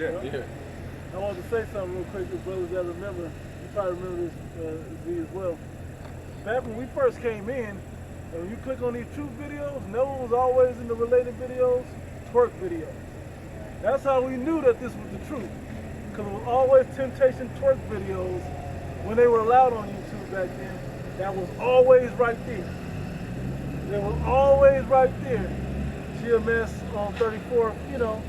Yeah. I wanted to say something real quick, if brothers that remember. You probably remember this, Z, as well. Back when we first came in, and when you click on these truth videos, no one was always in the related videos, twerk videos. That's how we knew that this was the truth. Because it was always temptation twerk videos when they were allowed on YouTube back then. That was always right there. They were always right there. GMS on 34, you know,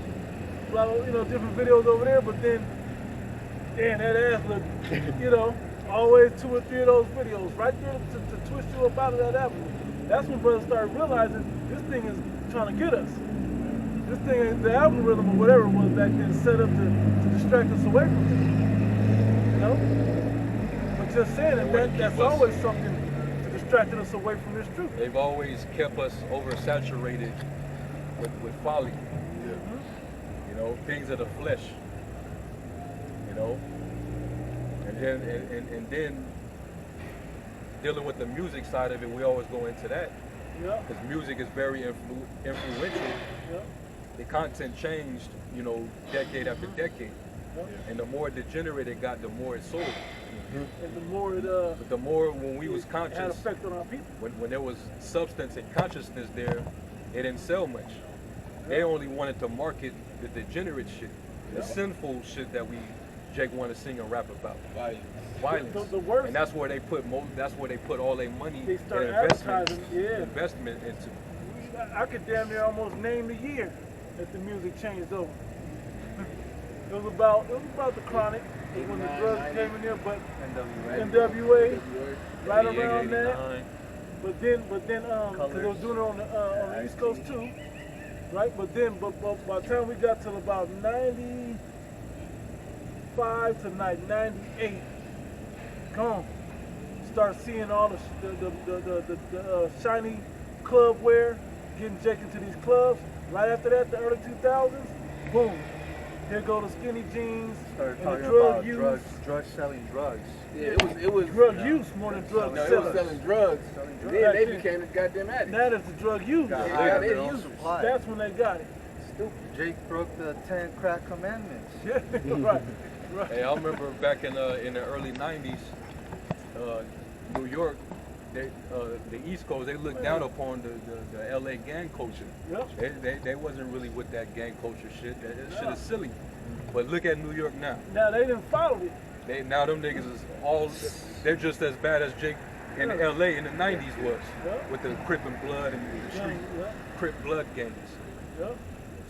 different videos over there, but then, damn, that ass looked, you know, always 2 or 3 of those videos right there to twist you up out of that avenue. That's when brothers started realizing this thing is trying to get us. This thing, the algorithm or whatever it was back then, set up to distract us away from it. You know? But just saying that's always something to distract us away from this truth. They've always kept us oversaturated with folly. Yeah. You know, things of the flesh. You know? And then dealing with the music side of it, we always go into that. Yeah. Because music is very influential. Yeah. The content changed, you know, decade after decade. Yeah. And the more degenerate it got, the more it sold. And the more it but the more when we was conscious, had effect on our people. When there was substance and consciousness there, it didn't sell much. Yeah. They only wanted to market the degenerate shit, the sinful shit that Jake want to sing and rap about. Violence. The worst. And that's where they put all their money they start investment into. I could damn near almost name the year that the music changed over. It was about the Chronic when the drugs came in there, but NWA right around that. But then because they was doing it on the East Coast too, right? But by the time we got to about 95 to 98, gone. Start seeing all the shiny club wear, getting Jake into these clubs. Right after that, the early 2000s, boom. Here go the skinny jeans, started and talking the drug about use. drugs selling drugs. Yeah, it was drug use more than drug no, selling. it was selling drugs. Then they became the goddamn addicts. That is the drug use. They use supply. That's when they got it. Stupid. Jake broke the 10 crack commandments. Yeah, right. Hey, I remember back in the early '90s, New York, the East Coast, they looked down upon the LA gang culture. Yep. They wasn't really with that gang culture shit. That shit is silly. But look at New York now. Now they didn't follow it. Now them niggas is they're just as bad as Jake in LA in the '90s was, with the Crip and Blood and the street Crip Blood gangs. Yep.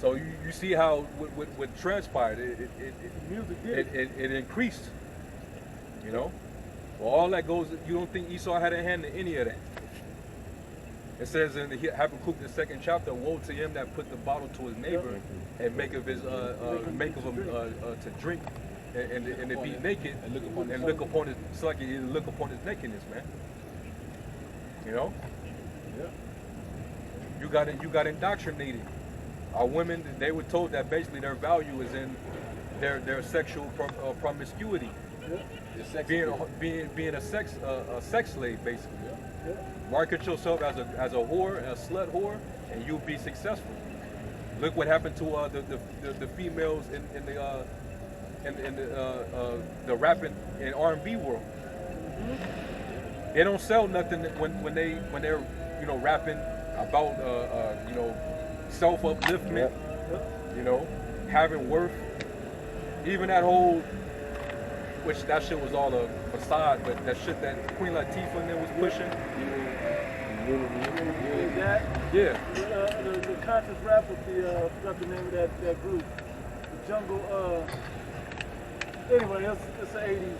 So you see how what transpired, it increased. You know? Well, all that goes, you don't think Esau had a hand in any of that. It says in the Habakkuk, the 2nd chapter, woe to him that put the bottle to his neighbor and make of him to drink and to be naked and look upon his, it's like you look upon his nakedness, man. You know? Yeah. You got indoctrinated. Our women, they were told that basically their value is in their sexual promiscuity. Being a sex slave, basically. Market yourself as a whore, a slut whore, and you'll be successful. Look what happened to the females in the rap and R&B world. They don't sell nothing when they're rapping about self-upliftment, having worth. Even that whole, which that shit was all a facade, but that shit that Queen Latifah and them was pushing. Yeah. The conscious rap with I forgot the name of that group. The Jungle, anyway, it's an 80s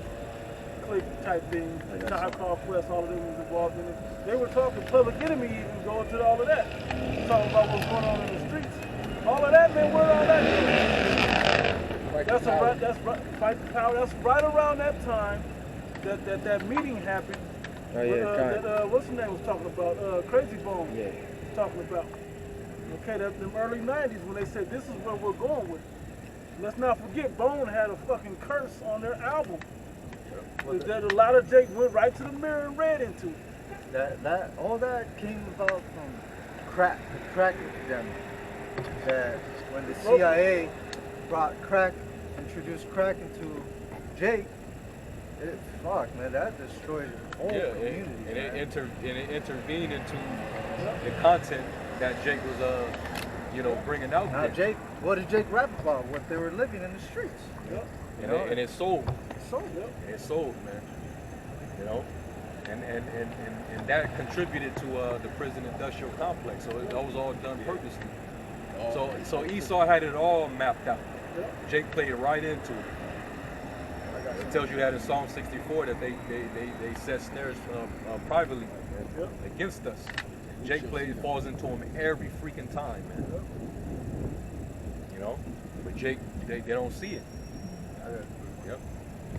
clique type thing. Tribe Called Quest, all of them was involved in it. They were talking Public Enemy even going to all of that. Talking about what's going on in the streets. All of that, man, where all that is. Fight the Power. That's right around that time that meeting happened. What's the name was talking about? Crazy Bone was talking about. Okay, them early 90s when they said this is where we're going with it. Let's not forget Bone had a fucking curse on their album. That a lot of Jake went right to the mirror and read into it. All that came about from crack, the crack epidemic. That when the CIA brought crack introduced crack into Jake, fuck, man, that destroyed the whole community. And it intervened into the content that Jake was, bringing out. Now, Jake, what did Jake rap about? What they were living in the streets. Yep. And it sold. It sold. Yep. And it sold, man. You know, and that contributed to the prison industrial complex. So that was all done purposely. So Esau had it all mapped out. Yep. Jake played right into it. It tells you that in Psalm 64 that they set snares privately against us. Jake falls into them every freaking time, man. You know, but Jake, they don't see it. Yep.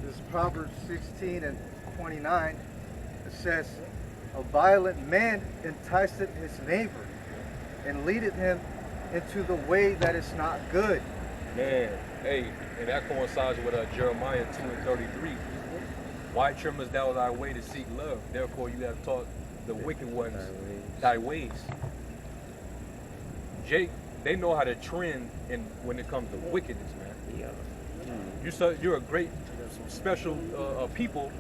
This is Proverbs 16 and 29. It says, "A violent man enticeth his neighbor, and leadeth him into the way that is not good." Man, hey, and that coincides with Jeremiah 2 and 33. Why trimmest thou thy way to seek love? Therefore you have taught the wicked ones thy ways. Jake, they know how to trend when it comes to wickedness, man. Yeah. You're a great, special people,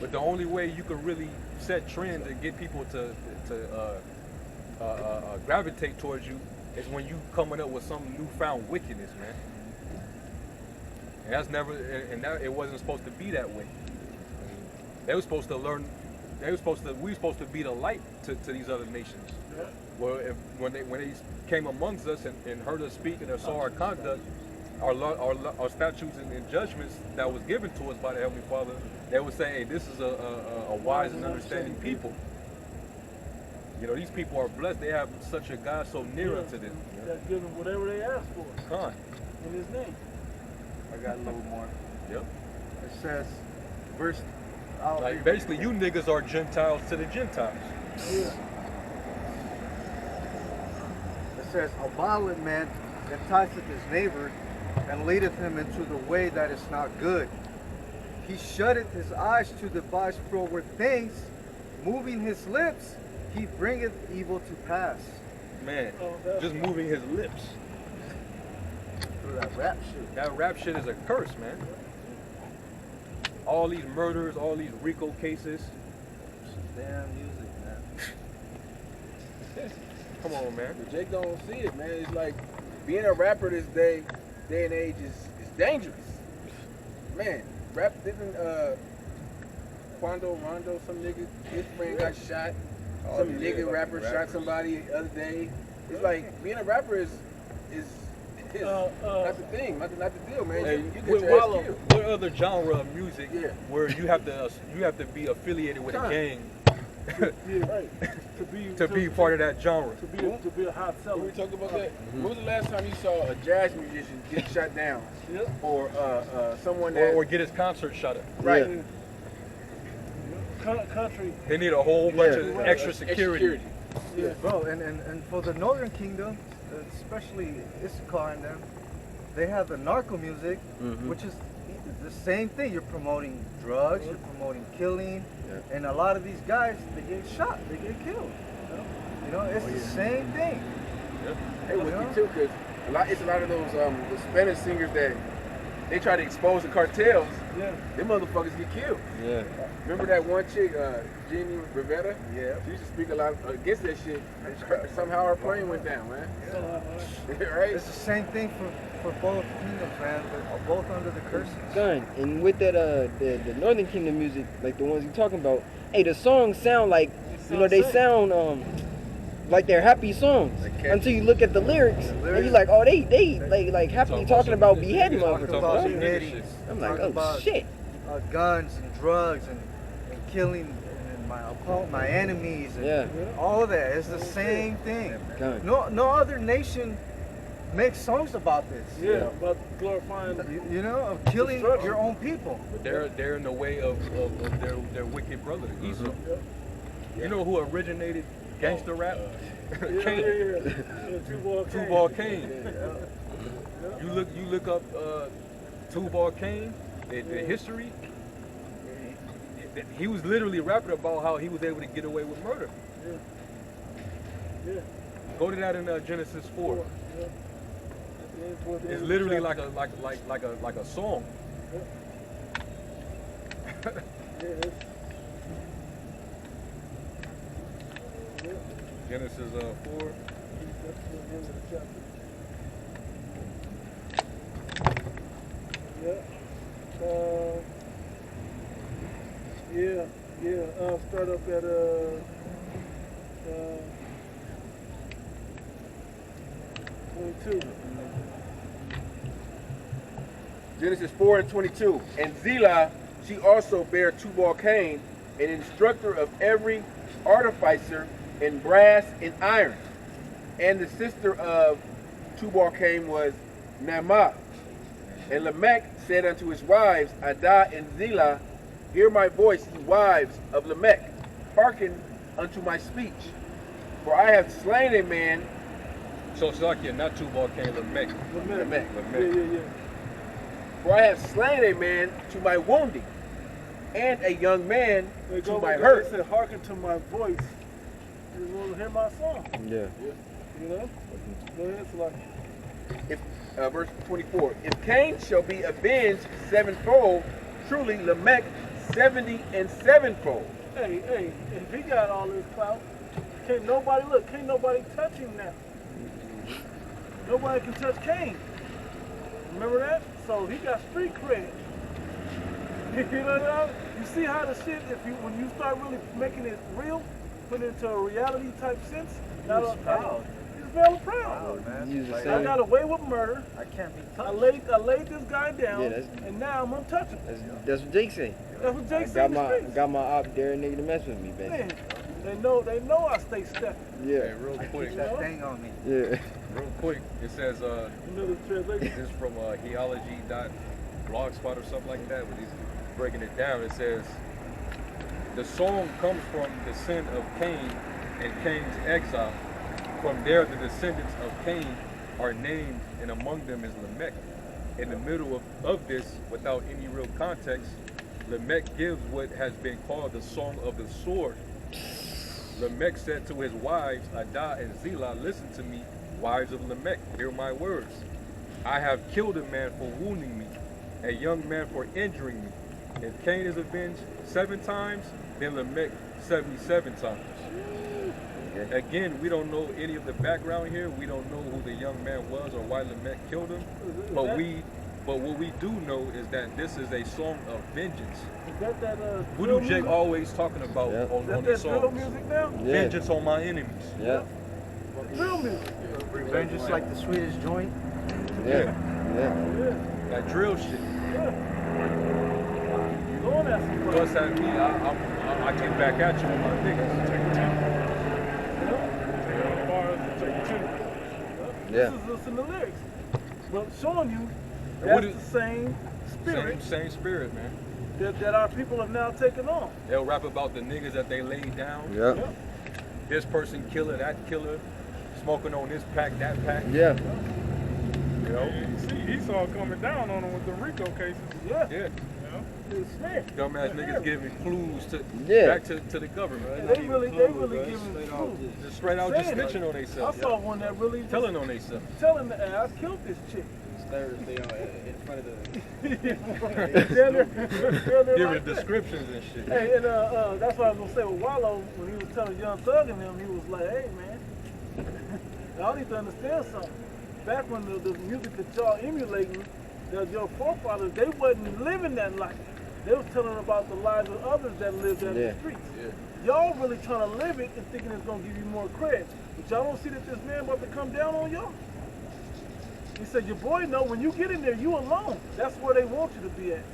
but the only way you can really set trends and get people to gravitate towards you is when you coming up with some newfound wickedness, man. And that's never, it wasn't supposed to be that way. They were supposed to learn. We were supposed to be the light to these other nations. Yeah. Well, when they came amongst us and heard us speak and saw our conduct, our statutes and judgments that was given to us by the Heavenly Father, they would say, "Hey, this is a wise and understanding people. You know, these people are blessed. They have such a God so near unto them." That give them whatever they ask for. In His name. I got a little more. Yep. It says, verse. Like basically, you niggas are Gentiles to the Gentiles. Yeah. It says, "A violent man enticeth his neighbor, and leadeth him into the way that is not good. He shutteth his eyes to devise froward things, moving his lips, he bringeth evil to pass." Man, just moving his lips. That rap shit. That rap shit is a curse, man. All these murders, all these RICO cases. Damn music, man. Come on, man. But Jake don't see it, man. It's like being a rapper this day and age is dangerous. Man, rap didn't Quando Rondo, some nigga, his friend got shot. Some nigga rapper shot somebody the other day. It's like being a rapper is not the thing, not the deal, man. Hey, you get your ass killed. what other genre of music where you have to be affiliated with a gang to be part of that genre? To be a hot seller. Can we talk about that? When was the last time you saw a jazz musician get shot down? Or someone that or get his concert shut up? Right. Country. They need a whole bunch of extra security. Yeah. Bro, and for the Northern Kingdom, especially Issachar and them, they have the narco music, which is the same thing. You're promoting drugs, you're promoting killing, and a lot of these guys, they get shot, they get killed. You know, it's the same thing. Hey, with me too, because it's a lot of those the Spanish singers that they try to expose the cartels. Yeah. Them motherfuckers get killed. Yeah. Remember that one chick, Jenny Rivera? Yeah. She used to speak a lot against that shit. Somehow her plane went down, man. Right? It's the same thing for both kingdoms, man. They're both under the curses. Son, and with that the Northern Kingdom music, like the ones you're talking about, hey, the songs sound like, they sound like they're happy songs until you look at the lyrics and you're like, oh, they like happily talking about beheading motherfuckers. I'm like, oh shit. Guns and drugs and killing and my enemies and all of that. It's the same thing. No other nation makes songs about this. Yeah, about glorifying, of killing your own people. But they're in the way of their wicked brother Esau. You know who originated gangster rap? Kane. Tubal Cain. You look up Tubal Cain, the history. He was literally rapping about how he was able to get away with murder. Yeah. Go to that in Genesis 4. It's literally like a song. Genesis 4. That's the end of the chapter. Start up at 22. Genesis 4 and 22. And Zillah, she also bare Tubal-Cain, an instructor of every artificer in brass and iron. And the sister of Tubal-Cain was Naamah. And Lamech said unto his wives, Adah and Zillah, hear my voice, ye wives of Lamech. Hearken unto my speech. For I have slain a man. So Salakia, not Tubal-Cain, Lamech. Lamech. Yeah. For I have slain a man to my wounding, and a young man to my They hurt. said, hearken to my voice. You will hear my song. Yeah. You know? Go ahead, Salaki. If verse 24, if Cain shall be avenged sevenfold, truly Lamech 70 and sevenfold. Hey, if he got all this clout, can't nobody touch him now. Nobody can touch Cain. Remember that? So he got street cred. You know what I mean? You see how the shit, when you start really making it real, put it into a reality type sense, He's proud. He's very proud. Man. Like, I got away with murder. I can't be I touched. laid this guy down, Yeah, and now I'm untouchable. that's what Jake say. That's what Jake I said. got my op there, nigga, to mess with me, Man, basically. they know I stay stepping. Yeah. Hey, real I quick, keep that thing on me. Yeah. real quick. It says Another translation. this is from heology.blogspot or something like that. When he's breaking it down, it says the song comes from the sin of Cain and Cain's exile. From there, the descendants of Cain are named, and among them is Lamech. In the middle of this, without any real context, Lamech gives what has been called the song of the sword. Lamech said to his wives, Adah and Zillah, listen to me, wives of Lamech, hear my words. I have killed a man for wounding me, a young man for injuring me. If Cain is avenged 7 times, then Lamech 77 times. Again, we don't know any of the background here. We don't know who the young man was or why Lamech killed him. But what we do know is that this is a song of vengeance. Is that What do Jake always talking about on these drill songs? music now? Yeah. Vengeance on my enemies. Yeah. Drill music. Revenge is like the Swedish joint. Yeah. That drill shit. Go on that some Plus, at me, I came back at you with my niggas. Yeah. This is in the lyrics. But showing you what that's the same spirit Same spirit, man. that our people have now taken on. They'll rap about the niggas that they laid down. Yeah. This person killer, that killer, smoking on this pack, that pack. Yeah. You know? You see Esau coming down on him with the RICO cases. Yeah. Yeah. It's fair. Dumbass niggas giving clues back to the government. They really giving clues. Just straight out just Saying it. snitching on I themselves. saw one that really just Telling on themselves. telling the I killed this chick. Thursday in front of the Giving descriptions and shit. Hey, and that's what I was gonna say with Wallow when he was telling Young Thug and them, he was like, "Hey, man, y'all need to understand something. Back when the music that y'all emulating, your forefathers, they wasn't living that life. They was telling about the lives of others that lived in the streets. Y'all really trying to live it and thinking it's gonna give you more credit. But y'all don't see that this man about to come down on y'all." He said, your boy know when you get in there, you alone. That's where they want you to be at.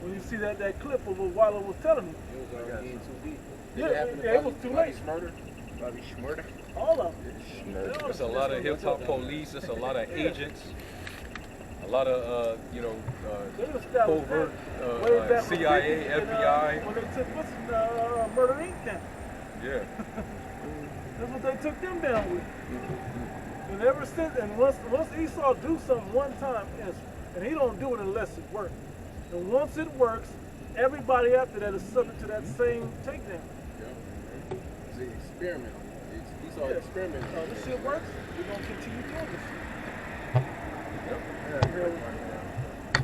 When you see that clip of what Wallow was telling you. It was already getting too deep. Yeah, it was too late. Bobby Schmurder. All of them. There's a lot of hip hop police. There's a lot of agents. A lot of They was established covert that way back when CIA, 50s and, FBI. when they took Murder Inc. down. Yeah. That's what they took them down with. And ever since, and once Esau do something one time, and he don't do it unless it works. And once it works, everybody after that is subject to that same takedown. It's an experiment. Esau experiment. This shit works, we're gonna continue doing this shit. Yeah, pretty much.